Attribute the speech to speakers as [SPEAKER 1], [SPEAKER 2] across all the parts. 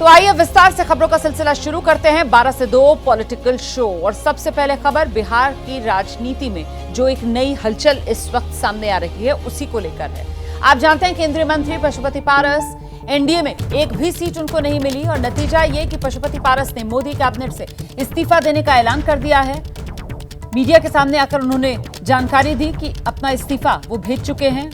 [SPEAKER 1] तो आइए विस्तार से खबरों का सिलसिला शुरू करते हैं। 12 से 2 पॉलिटिकल शो। और सबसे पहले खबर बिहार की राजनीति में जो एक नई हलचल इस वक्त सामने आ रही है उसी को लेकर है। आप जानते हैं केंद्रीय मंत्री पशुपति पारस, एनडीए में एक भी सीट उनको नहीं मिली और नतीजा ये कि पशुपति पारस ने मोदी कैबिनेट से इस्तीफा देने का ऐलान कर दिया है। मीडिया के सामने आकर उन्होंने जानकारी दी कि अपना इस्तीफा वो भेज चुके हैं।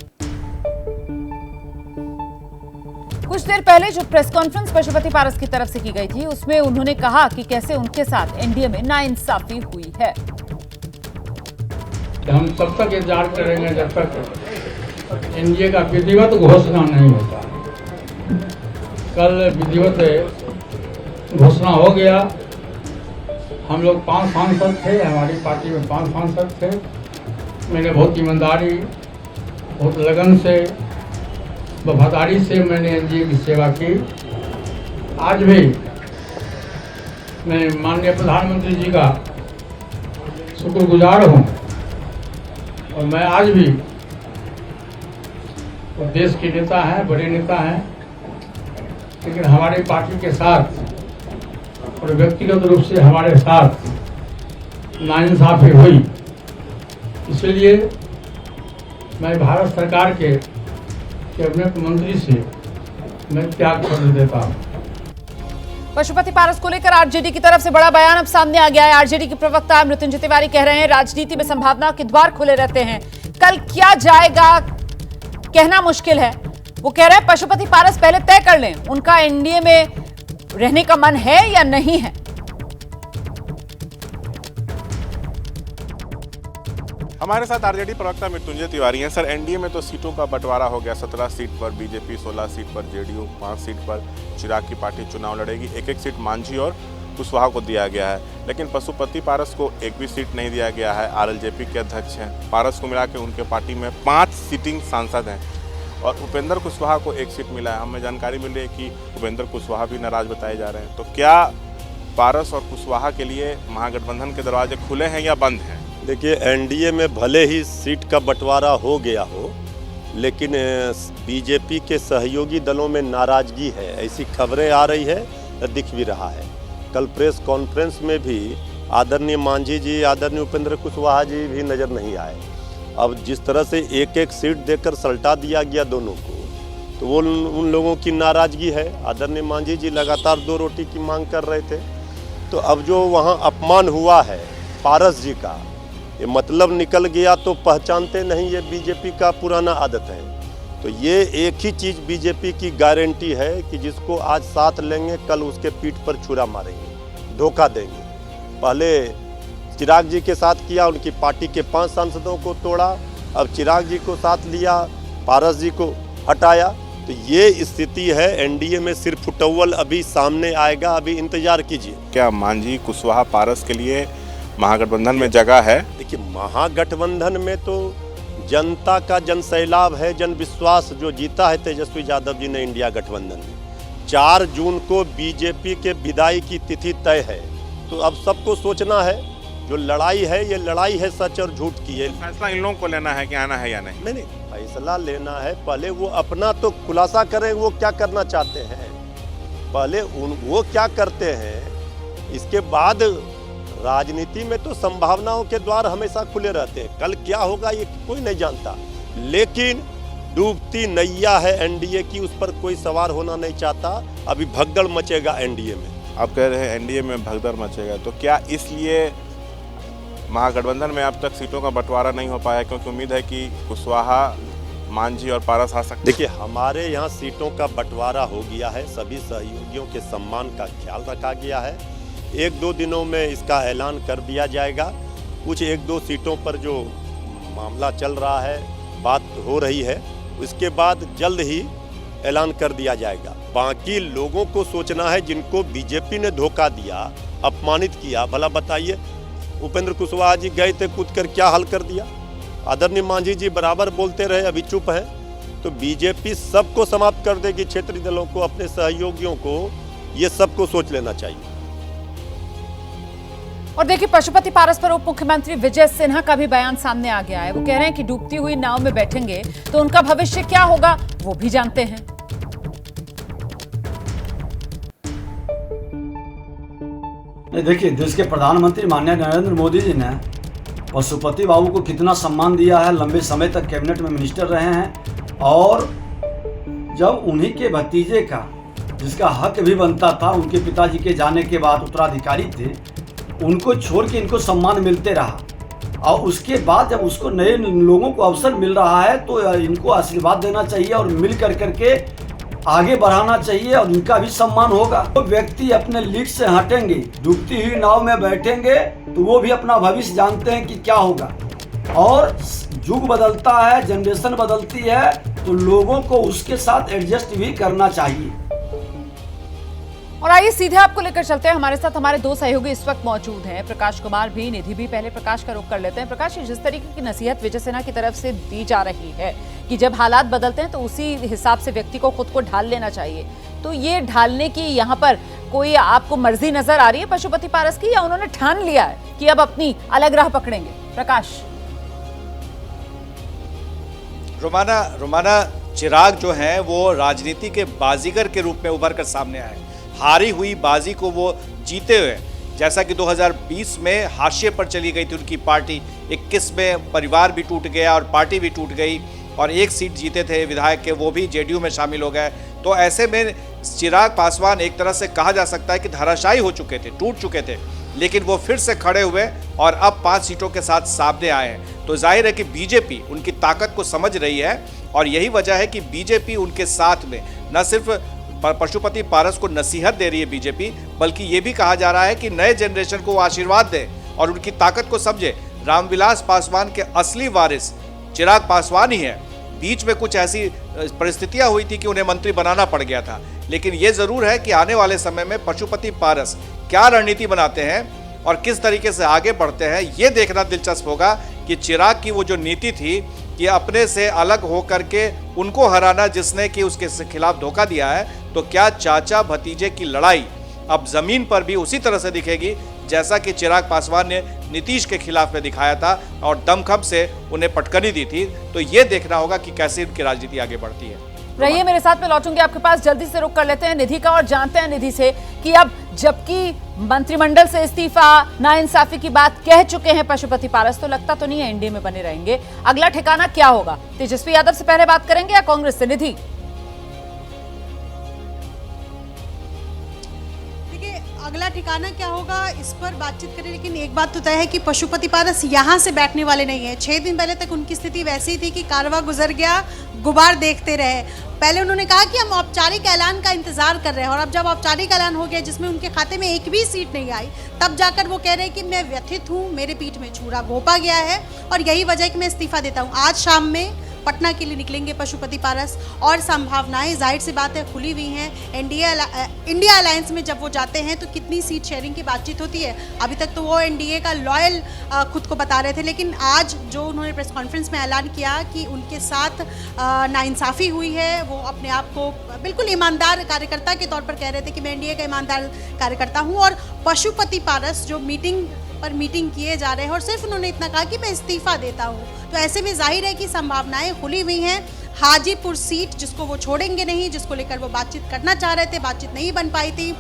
[SPEAKER 1] कुछ देर पहले जो प्रेस कॉन्फ्रेंस पशुपति पारस की तरफ से की गई थी उसमें उन्होंने कहा कि कैसे उनके साथ एनडीए में नाइंसाफी हुई है।
[SPEAKER 2] हम तब तक इंतजार करेंगे जब तक एनडीए का विधिवत घोषणा नहीं होता। कल विधिवत घोषणा हो गया। हम लोग 5 सांसद थे, हमारी पार्टी में 5 सांसद थे। मैंने बहुत ईमानदारी, बहुत लगन से, वफादारी से मैंने एनडीए की सेवा की। आज भी मैं माननीय प्रधानमंत्री जी का शुक्रगुजार हूँ और मैं आज भी वो देश के नेता हैं, बड़े नेता हैं, लेकिन हमारी पार्टी के साथ और व्यक्तिगत रूप से हमारे साथ नाइंसाफी हुई। इसलिए मैं भारत सरकार के कैबिनेट मंत्री से मैं त्याग कर देता हूं।
[SPEAKER 1] पशुपति पारस को लेकर आरजेडी की तरफ से बड़ा बयान अब सामने आ गया है। आरजेडी के प्रवक्ता मृत्युंजय तिवारी कह रहे हैं राजनीति में संभावना के द्वार खुले रहते हैं, कल क्या जाएगा कहना मुश्किल है। वो कह रहे हैं पशुपति पारस पहले तय कर लें उनका एनडीए में रहने का मन है या नहीं है।
[SPEAKER 3] हमारे साथ आरजेडी प्रवक्ता मृत्युंजय तिवारी हैं। सर, एनडीए में तो सीटों का बंटवारा हो गया। 17 सीट पर बीजेपी, 16 सीट पर जेडीयू, 5 सीट पर चिराग की पार्टी चुनाव लड़ेगी। एक सीट मांझी और कुशवाहा को दिया गया है, लेकिन पशुपति पारस को एक भी सीट नहीं दिया गया है। आरएलजेपी के अध्यक्ष हैं। पारस को मिला के उनके पार्टी में 5 सिटिंग सांसद हैं और उपेंद्र कुशवाहा को 1 सीट मिला है। हमें जानकारी मिल रही है कि उपेंद्र कुशवाहा भी नाराज बताए जा रहे हैं। तो क्या पारस और कुशवाहा के लिए महागठबंधन के दरवाजे खुले हैं या बंद हैं?
[SPEAKER 4] देखिए, एनडीए में भले ही सीट का बंटवारा हो गया हो, लेकिन बीजेपी के सहयोगी दलों में नाराजगी है, ऐसी खबरें आ रही है, दिख भी रहा है। कल प्रेस कॉन्फ्रेंस में भी आदरणीय मांझी जी, आदरणीय उपेंद्र कुशवाहा जी भी नज़र नहीं आए। अब जिस तरह से एक सीट देकर सल्टा दिया गया दोनों को, तो वो उन लोगों की नाराजगी है। आदरणीय मांझी जी लगातार 2 रोटी की मांग कर रहे थे। तो अब जो वहाँ अपमान हुआ है पारस जी का, ये मतलब निकल गया तो पहचानते नहीं, ये बीजेपी का पुराना आदत है। तो ये एक ही चीज़ बीजेपी की गारंटी है कि जिसको आज साथ लेंगे कल उसके पीठ पर छुरा मारेंगे, धोखा देंगे। पहले चिराग जी के साथ किया, उनकी पार्टी के 5 सांसदों को तोड़ा, अब चिराग जी को साथ लिया, पारस जी को हटाया। तो ये स्थिति है एनडीए में। सिर्फ फुटअव्वल अभी सामने आएगा, अभी इंतजार कीजिए।
[SPEAKER 3] क्या मांझी, कुशवाहा, पारस के लिए महागठबंधन में जगह है?
[SPEAKER 4] देखिए, महागठबंधन में तो जनता का जनसैलाब है, जन विश्वास जो जीता है तेजस्वी यादव जी ने इंडिया गठबंधन में। 4 जून को बीजेपी के विदाई की तिथि तय है। तो अब सबको सोचना है, जो लड़ाई है ये लड़ाई है सच और झूठ की है।
[SPEAKER 3] फैसला इन लोगों को लेना है कि आना है या नहीं?
[SPEAKER 4] नहीं, फैसला लेना है। पहले वो अपना तो खुलासा करें, वो क्या करना चाहते हैं, पहले वो क्या करते हैं। इसके बाद राजनीति में तो संभावनाओं के द्वार हमेशा खुले रहते हैं। कल क्या होगा ये कोई नहीं जानता, लेकिन डूबती नैया है एनडीए की, उस पर कोई सवार होना नहीं चाहता। अभी भगदड़ मचेगा एनडीए में।
[SPEAKER 3] आप कह रहे हैं एनडीए में भगदड़ मचेगा, तो क्या इसलिए महागठबंधन में अब तक सीटों का बंटवारा नहीं हो पाया क्योंकि उम्मीद है कि कुशवाहा, मांझी और पारस आ सकते?
[SPEAKER 4] देखिए, हमारे यहाँ सीटों का बंटवारा हो गया है। सभी सहयोगियों के सम्मान का ख्याल रखा गया है। 1-2 दिनों में इसका ऐलान कर दिया जाएगा। कुछ 1-2 सीटों पर जो मामला चल रहा है, बात हो रही है, उसके बाद जल्द ही ऐलान कर दिया जाएगा। बाकी लोगों को सोचना है जिनको बीजेपी ने धोखा दिया, अपमानित किया। भला बताइए, उपेंद्र कुशवाहा जी गए थे, कूद कर क्या हल कर दिया। आदरणीय मांझी जी बराबर बोलते रहे, अभी चुप हैं। तो बीजेपी सबको समाप्त कर देगी, क्षेत्रीय दलों को, अपने सहयोगियों को। ये सबको सोच लेना चाहिए।
[SPEAKER 1] और देखिए, पशुपति पारस पर उप मुख्यमंत्री विजय सिन्हा का भी बयान सामने आ गया है। वो कह रहे हैं कि डूबती हुई नाव में बैठेंगे तो उनका भविष्य क्या होगा वो भी जानते हैं।
[SPEAKER 5] नहीं, देखिए, देश के प्रधानमंत्री माननीय नरेंद्र मोदी जी ने पशुपति बाबू को कितना सम्मान दिया है, लंबे समय तक कैबिनेट में मिनिस्टर रहे हैं, और जब उन्हीं के भतीजे का, जिसका हक भी बनता था, उनके पिताजी के जाने के बाद उत्तराधिकारी थे, उनको छोड़ के इनको सम्मान मिलते रहा, और उसके बाद जब उसको नए लोगों को अवसर मिल रहा है तो इनको आशीर्वाद देना चाहिए और मिल करके आगे बढ़ाना चाहिए, और इनका भी सम्मान होगा। तो व्यक्ति अपने लीड से हटेंगे, डूबती हुई नाव में बैठेंगे, तो वो भी अपना भविष्य जानते हैं कि क्या होगा। और युग बदलता है, जनरेशन बदलती है, तो लोगों को उसके साथ एडजस्ट भी करना चाहिए।
[SPEAKER 1] और आइए सीधे आपको लेकर चलते हैं। हमारे साथ हमारे दो सहयोगी इस वक्त मौजूद हैं, प्रकाश कुमार भी, निधि भी। पहले प्रकाश का रुख कर लेते हैं। प्रकाश, जिस तरीके की नसीहत विजय सिन्हा की तरफ से दी जा रही है कि जब हालात बदलते हैं तो उसी हिसाब से व्यक्ति को खुद को ढाल लेना चाहिए, तो ये ढालने की यहाँ पर कोई आपको मर्जी नजर आ रही है पशुपति पारस की, या उन्होंने ठान लिया है कि अब अपनी अलग राह पकड़ेंगे? प्रकाश।
[SPEAKER 6] रोमाना, चिराग जो है वो राजनीति के बाजीगर के रूप में उभर कर सामने आए। हारी हुई बाजी को वो जीते हुए, जैसा कि 2020 में हाशिए पर चली गई थी उनकी पार्टी, 21 में परिवार भी टूट गया और पार्टी भी टूट गई, और एक सीट जीते थे विधायक के, वो भी जेडीयू में शामिल हो गए। तो ऐसे में चिराग पासवान एक तरह से कहा जा सकता है कि धराशायी हो चुके थे, टूट चुके थे, लेकिन वो फिर से खड़े हुए और अब 5 सीटों के साथ सामने आए हैं। तो जाहिर है कि बीजेपी उनकी ताकत को समझ रही है, और यही वजह है कि बीजेपी उनके साथ में न सिर्फ पशुपति पारस को नसीहत दे रही है बीजेपी, बल्कि ये भी कहा जा रहा है कि नए जनरेशन को आशीर्वाद दें और उनकी ताकत को समझे। रामविलास पासवान के असली वारिस चिराग पासवान ही है। बीच में कुछ ऐसी परिस्थितियां हुई थी कि उन्हें मंत्री बनाना पड़ गया था, लेकिन ये जरूर है कि आने वाले समय में पशुपति पारस क्या रणनीति बनाते हैं और किस तरीके से आगे बढ़ते हैं, ये देखना दिलचस्प होगा कि चिराग की वो जो नीति थी कि अपने से अलग होकर के उनको हराना, जिसने कि उसके खिलाफ धोखा दिया है, तो क्या चाचा भतीजे की लड़ाई अब जमीन पर भी उसी तरह से दिखेगी जैसा कि चिराग पासवान ने नीतीश के खिलाफ में दिखाया था और दमखम से उन्हें पटकनी दी थी। तो ये देखना होगा कि कैसे उनकी राजनीति आगे बढ़ती है।
[SPEAKER 1] रहिए मेरे साथ में, लौटूंगी आपके पास। जल्दी से रुक कर लेते हैं निधि का और जानते हैं निधि से कि अब जबकि मंत्रिमंडल से इस्तीफा, नाइंसाफी की बात कह चुके हैं पशुपति पारस, तो लगता तो नहीं है एनडीए में बने रहेंगे। अगला ठिकाना क्या होगा? तेजस्वी यादव से पहले बात करेंगे या कांग्रेस से? निधि।
[SPEAKER 7] अगला ठिकाना क्या होगा इस पर बातचीत करें, लेकिन एक बात तो तय है कि पशुपति पारस यहाँ से बैठने वाले नहीं है। 6 दिन पहले तक उनकी स्थिति वैसी थी कि कारवां गुजर गया, गुबार देखते रहे। पहले उन्होंने कहा कि हम औपचारिक ऐलान का इंतजार कर रहे हैं, और अब जब औपचारिक ऐलान हो गया जिसमें उनके खाते में एक भी सीट नहीं आई, तब जाकर वो कह रहे हैं कि मैं व्यथित हूँ, मेरे पीठ में छुरा घोंपा गया है और यही वजह है कि मैं इस्तीफा देता हूँ। आज शाम में पटना के लिए निकलेंगे पशुपति पारस, और संभावनाएं जाहिर सी बात है खुली हुई हैं। इंडिया अलायंस में जब वो जाते हैं तो कितनी सीट शेयरिंग की बातचीत होती है। अभी तक तो वो एनडीए का लॉयल खुद को बता रहे थे, लेकिन आज जो उन्होंने प्रेस कॉन्फ्रेंस में ऐलान किया कि उनके साथ नाइंसाफ़ी हुई है, वो अपने आप को बिल्कुल ईमानदार कार्यकर्ता के तौर पर कह रहे थे कि मैं एनडीए का ईमानदार कार्यकर्ता हूँ। और पशुपति पारस जो मीटिंग किए जा रहे हैं, और सिर्फ उन्होंने इतना कहा कि मैं इस्तीफा देता हूँ। तो ऐसे में जाहिर है कि संभावनाएं खुली हुई हैं। हाजीपुर सीट जिसको वो छोड़ेंगे नहीं, जिसको लेकर वो बातचीत करना चाह रहे थे, बातचीत नहीं बन पाई थी।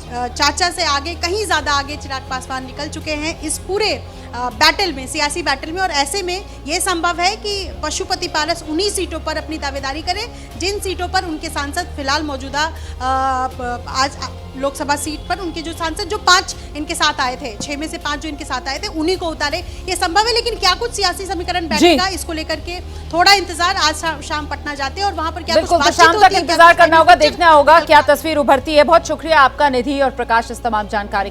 [SPEAKER 7] चाचा से आगे, कहीं ज़्यादा आगे चिराग पासवान निकल चुके हैं इस पूरे बैटल में, सियासी बैटल में। और ऐसे में ये संभव है कि पशुपति पारस उन्हीं सीटों पर अपनी दावेदारी करें जिन सीटों पर उनके सांसद फिलहाल मौजूदा आज लोकसभा सीट पर उनके जो सांसद जो 5 इनके साथ आए थे, 6 में से 5 जो इनके साथ आए थे, उन्हीं को उतारे। ये संभव है, लेकिन क्या कुछ सियासी समीकरण बैठेगा इसको लेकर के थोड़ा इंतजार। आज शाम पटना जाते हैं और वहां पर क्या कुछ बातचीत
[SPEAKER 1] शाम तक इंतजार करना होगा, देखना होगा क्या तस्वीर उभरती है। बहुत शुक्रिया आपका निधि और प्रकाश इस तमाम जानकारी के